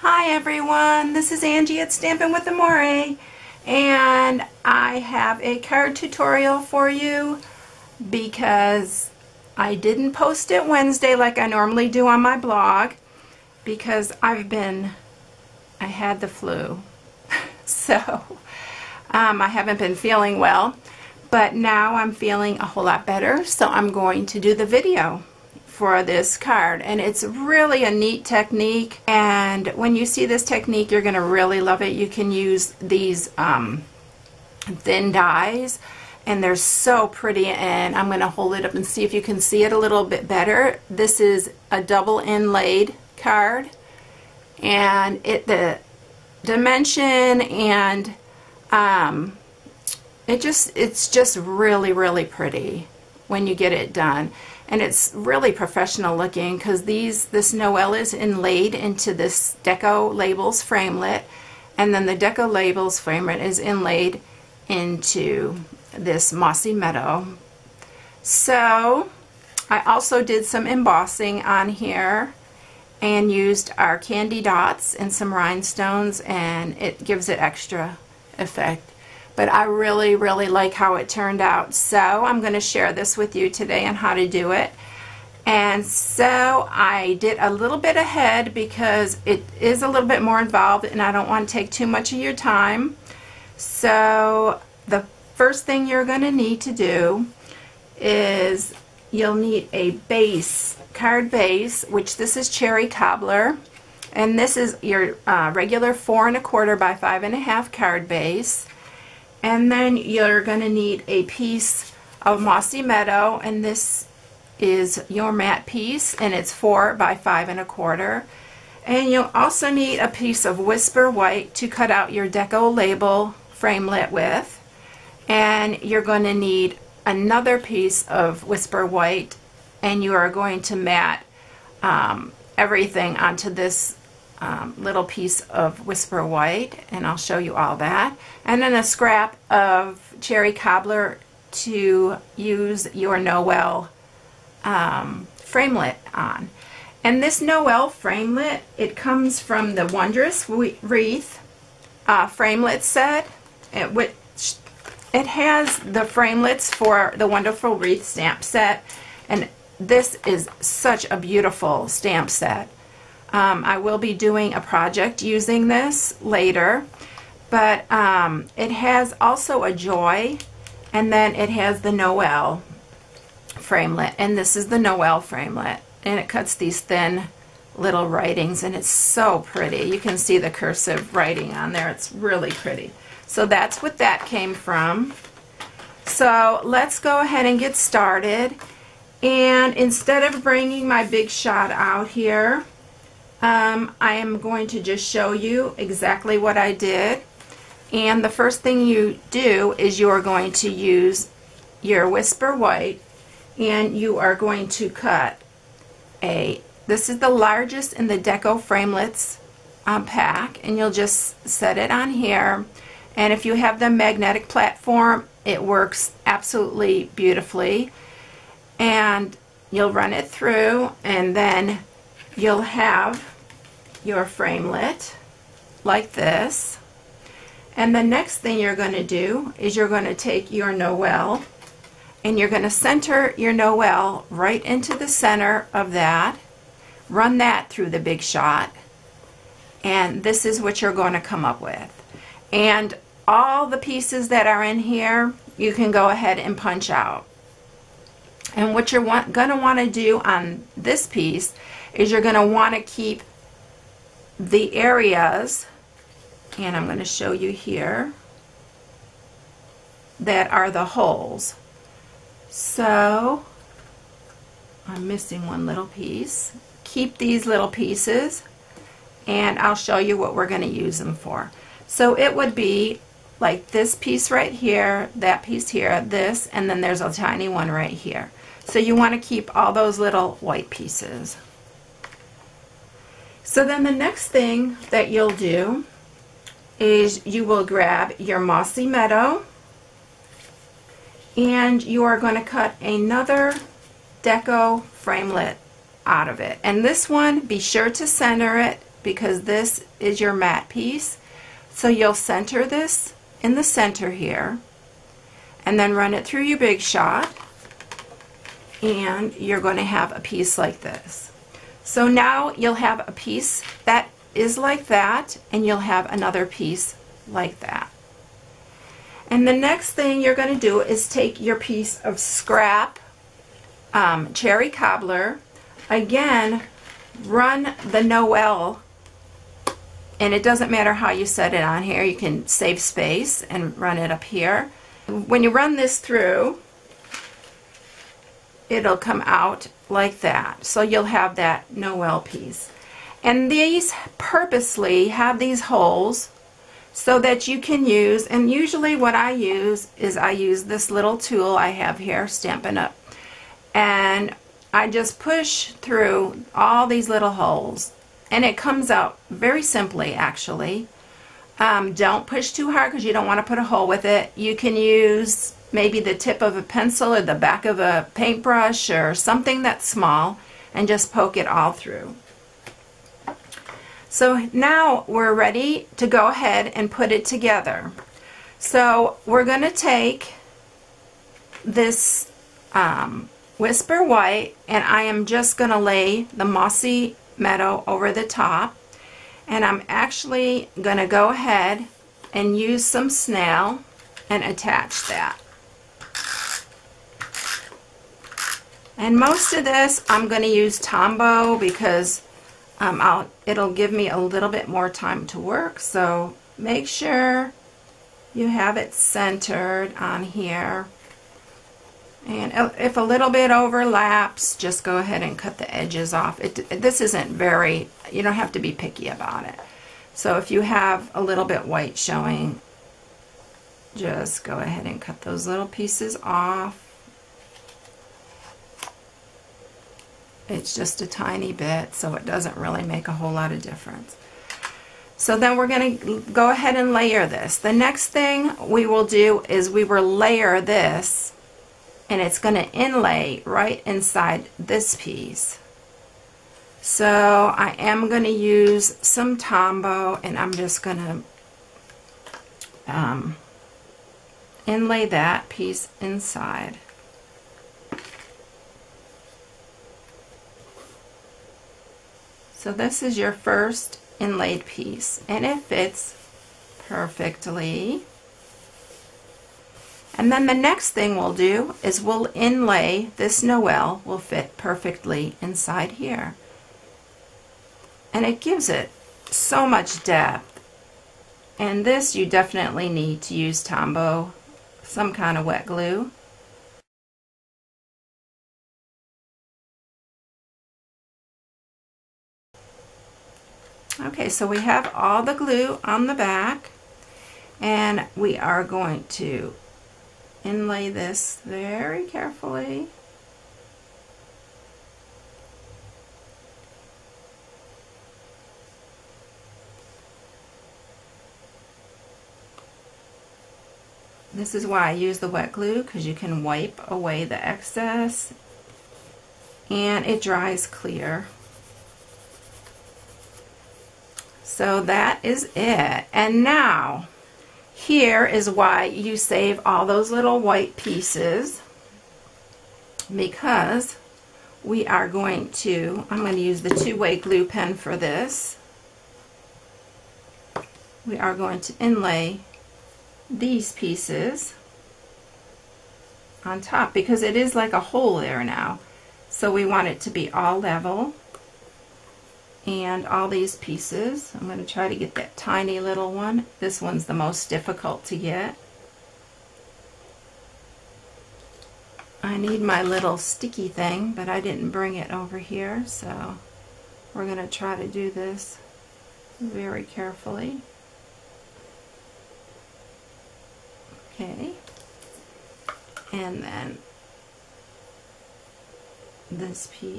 Hi everyone, this is Angie at Stampin' with Amore, and I have a card tutorial for you because I didn't post it Wednesday like I normally do on my blog because I had the flu. So I haven't been feeling well, but now I'm feeling a whole lot better, so I'm going to do the video for this card, and it's really a neat technique, and when you see this technique you're going to really love it. You can use these thin dies, and they're so pretty, and I'm going to hold it up and see if you can see it a little bit better. This is a double inlaid card, and the dimension and it's just really pretty when you get it done. And it's really professional looking because this Noel is inlaid into this Deco Labels framelit, and then the Deco Labels framelit is inlaid into this Mossy Meadow. So I also did some embossing on here and used our candy dots and some rhinestones, and it gives it extra effect. But I really like how it turned out, so I'm going to share this with you today on how to do it. And so I did a little bit ahead because it is a little bit more involved and I don't want to take too much of your time. So the first thing you're going to need to do is you'll need a base, card base, which this is Cherry Cobbler, and this is your regular 4 1/4 by 5 1/2 card base. And then you're going to need a piece of Mossy Meadow, and this is your matte piece, and it's 4 by 5 1/4. And you'll also need a piece of Whisper White to cut out your Deco label framelit with. And you're going to need another piece of Whisper White, and you are going to mat everything onto this little piece of Whisper White, and I'll show you all that. And then a scrap of Cherry Cobbler to use your Noel framelit on. And this Noel framelit, it comes from the Wondrous Wreath framelit set, which it has the framelits for the Wonderful Wreath stamp set, and this is such a beautiful stamp set. I will be doing a project using this later, but it has also a Joy, and then it has the Noel framelit, and this is the Noel framelit, and it cuts these thin little writings, and it's so pretty. You can see the cursive writing on there. It's really pretty. So that's what that came from. So let's go ahead and get started. And instead of bringing my big shot out here, I am going to just show you exactly what I did. And the first thing you do is you are going to use your Whisper White, and you are going to cut this is the largest in the Deco Framelits pack, and you'll just set it on here. And if you have the magnetic platform, it works absolutely beautifully. And you'll run it through, and then you'll have your framelit like this. And the next thing you're going to do is you're going to take your Noel, and you're going to center your Noel right into the center of that, run that through the big shot, and this is what you're going to come up with. And all the pieces that are in here you can go ahead and punch out. And what you're going to want to do on this piece is you're going to want to keep the areas, and I'm going to show you here, that are the holes. So I'm missing one little piece. Keep these little pieces, and I'll show you what we're going to use them for. So it would be like this piece right here, that piece here, this, and then there's a tiny one right here. So you want to keep all those little white pieces. So then the next thing that you'll do is you will grab your Mossy Meadow, and you are going to cut another Deco framelit out of it. And this one, be sure to center it because this is your matte piece. So you'll center this in the center here, and then run it through your Big Shot, and you're going to have a piece like this. So now you'll have a piece that is like that, and you'll have another piece like that. And the next thing you're going to do is take your piece of scrap cherry cobbler. Again, run the Noel, and it doesn't matter how you set it on here. You can save space and run it up here. When you run this through, it'll come out like that. So you'll have that Noel piece. And these purposely have these holes so that you can use, and usually what I use is I use this little tool I have here, Stampin'Up, and I just push through all these little holes, and it comes out very simply, actually. Don't push too hard because you don't want to put a hole with it. You can use maybe the tip of a pencil or the back of a paintbrush or something that's small and just poke it all through. So now we're ready to go ahead and put it together. So we're going to take this Whisper White, and I am just going to lay the Mossy Meadow over the top, and I'm actually going to go ahead and use some snail and attach that. And most of this I'm going to use Tombow because it'll give me a little bit more time to work. So make sure you have it centered on here. And if a little bit overlaps, just go ahead and cut the edges off. This isn't very, you don't have to be picky about it. So if you have a little bit white showing, just go ahead and cut those little pieces off. It's just a tiny bit, so it doesn't really make a whole lot of difference. So then we're going to go ahead and layer this. The next thing we will do is we will layer this, and it's going to inlay right inside this piece. So I am going to use some Tombow, and I'm just going to inlay that piece inside. So this is your first inlaid piece, and it fits perfectly. And then the next thing we'll do is we'll inlay this Noel, will fit perfectly inside here. And it gives it so much depth. And this you definitely need to use Tombow, some kind of wet glue. Okay, so we have all the glue on the back, and we are going to inlay this very carefully. This is why I use the wet glue, because you can wipe away the excess and it dries clear. So that is it. And now, here is why you save all those little white pieces, because we are going to, I'm going to use the two-way glue pen for this. We are going to inlay these pieces on top, because it is like a hole there now. So we want it to be all level. And all these pieces, I'm going to try to get that tiny little one. This one's the most difficult to get. I need my little sticky thing, but I didn't bring it over here, so we're going to try to do this very carefully. Okay, and then this piece.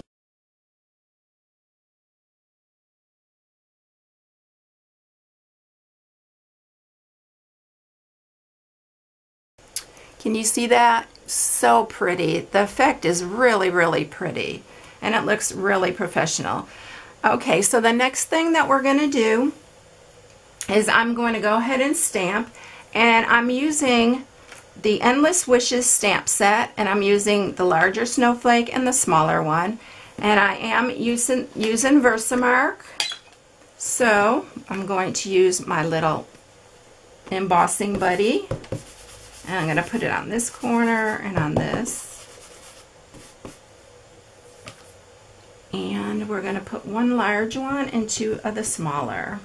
Can you see that? So pretty. The effect is really, really pretty, and it looks really professional. Okay, so the next thing that we're going to do is I'm going to go ahead and stamp, and I'm using the Endless Wishes stamp set, and I'm using the larger snowflake and the smaller one, and I am using Versamark. So I'm going to use my little embossing buddy, and I'm going to put it on this corner and on this. And we're going to put one large one and two of the smaller.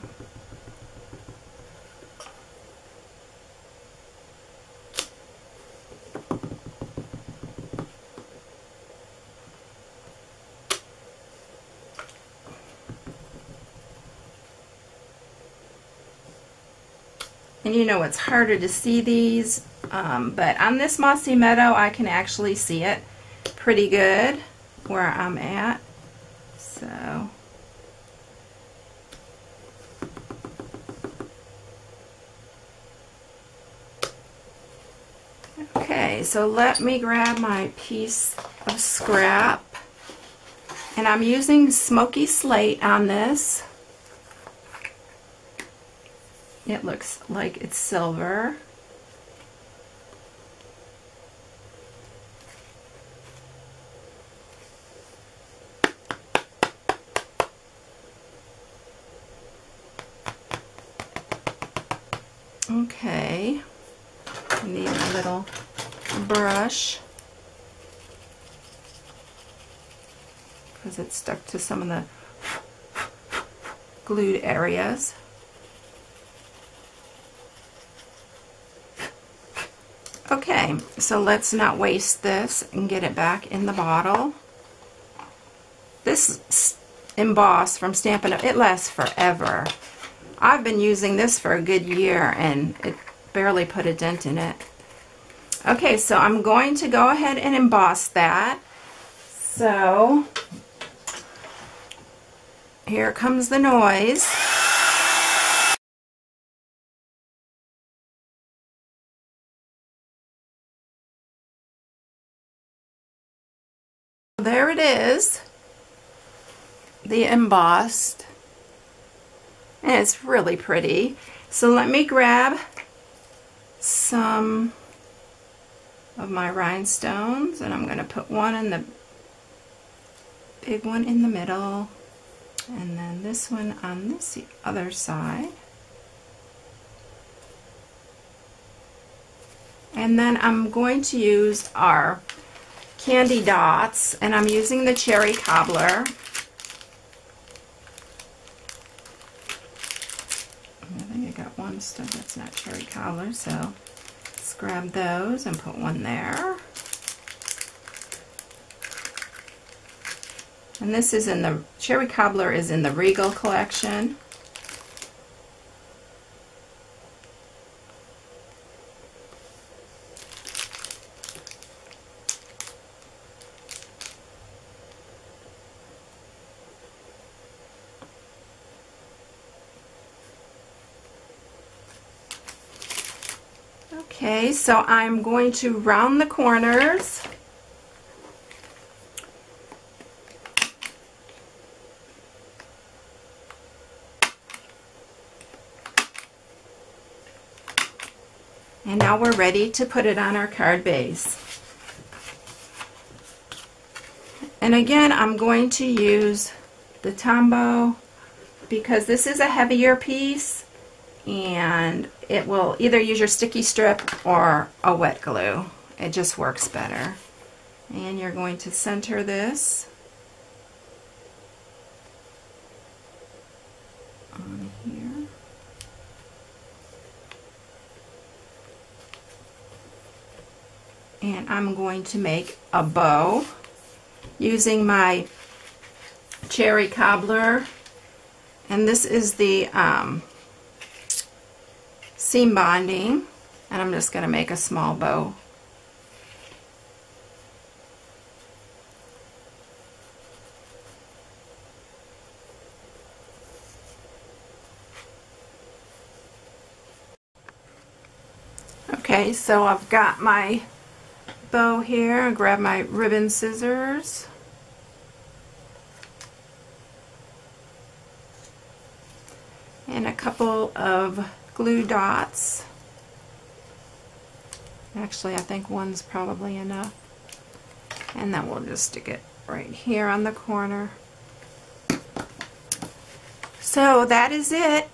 And you know it's harder to see these, but on this mossy meadow I can actually see it pretty good where I'm at. So okay, so let me grab my piece of scrap, and I'm using smoky slate on this. It looks like it's silver. Okay, I need a little brush because it's stuck to some of the glued areas. Okay, so let's not waste this and get it back in the bottle. This emboss from Stampin'Up, it lasts forever. I've been using this for a good year and it barely put a dent in it. Okay, so I'm going to go ahead and emboss that. So here comes the noise. There it is, the embossed, and it's really pretty. So let me grab some of my rhinestones, and I'm going to put one in the big one in the middle, and then this one on this other side. And then I'm going to use our candy dots, and I'm using the cherry cobbler. I think I got one stuff that's not cherry cobbler, so let's grab those and put one there. And this is in the cherry cobbler is in the Regal collection. Okay, so I'm going to round the corners. And now we're ready to put it on our card base. And again, I'm going to use the Tombow because this is a heavier piece, and it will either use your sticky strip or a wet glue. It just works better. And you're going to center this on here. And I'm going to make a bow using my cherry cobbler, and this is the seam bonding, and I'm just going to make a small bow. Okay, so I've got my bow here. I'll grab my ribbon scissors. and a couple of glue dots. Actually, I think one's probably enough. And then we'll just stick it right here on the corner. So that is it.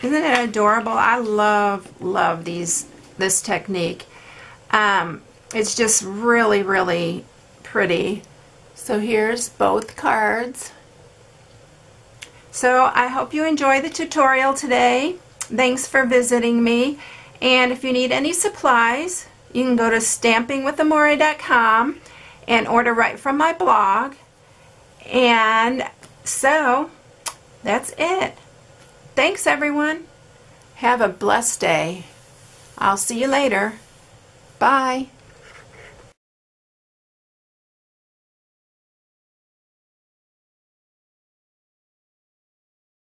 Isn't it adorable? I love this technique. It's just really, really pretty. So here's both cards. So I hope you enjoy the tutorial today. Thanks for visiting me. And if you need any supplies, you can go to stampingwithamore.com and order right from my blog. And so that's it. Thanks, everyone. Have a blessed day. I'll see you later. Bye.